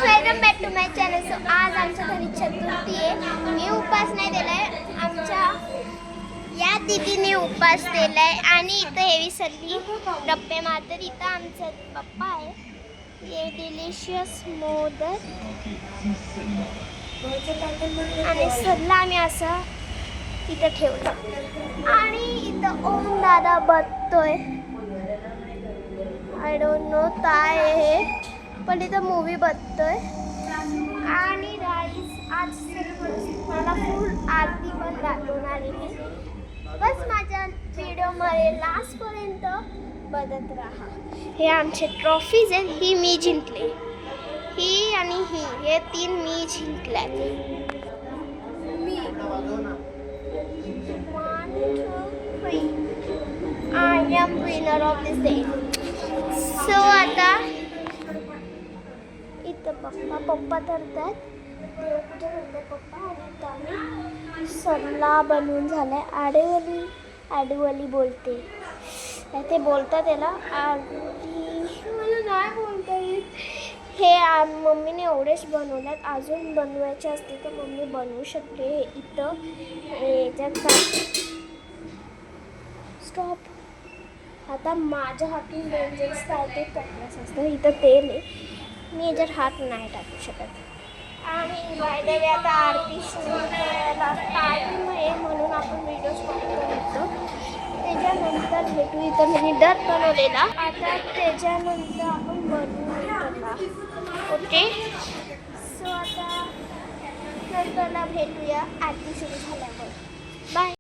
Guys welcome back to my channel. So आज आमच्या घरी चतुर्थी आहे. मी उपास नाही दिलाय, आमच्या या दीदीने उपास दिलाय आणि इथं हे विसरली गप्पे मारतात. इथं आमचे पप्पा आहे. हे डिलिशियस मोदक आणि सरला आम्ही असं इथं ठेवलं आणि इथं ओम दादा बघतोय. आय डोंट नो काय आहे हे, पण इथं मूवी बघतोय. आणि गाईज आज मला फुल आरती पण दाखवून आलेली. बस माझ्या व्हिडिओमध्ये लास्टपर्यंत बघत राहा. हे आमचे ट्रॉफीज आहेत. ही मी जिंकले, ही आणि ही, हे 3 मी जिंकल्या. मी 1 2 3 I am winner of this day. So आता इथं पप्पा धरतात. देवपूजा करतात पप्पा. आणि आम्ही सरला बनवून झालाय. आडीवली बोलते ते बोलतात त्याला मला नाही बोलता येत. हे मम्मीने एवढेच बनवल्यात. अजून बनवायचे असते तर मम्मी बनवू शकते. हे इथं याच्यात स्टॉप. आता माझ्या हातून डेंजरस काय ते करण्यास असतं. इथं तेल आहे, मी याच्यात हात नाही टाकू शकत. आणि बाय आता आरती स्टार्टिंग आहे म्हणून आपण व्हिडिओ स्टॉप करतो. त्याच्यानंतर भेटू. इथं मी डर बनवलेला. आता त्याच्यानंतर आपण बनवून ओके. सो आता नंतरला भेटूया आरती सुरू झाल्यावर. बाय.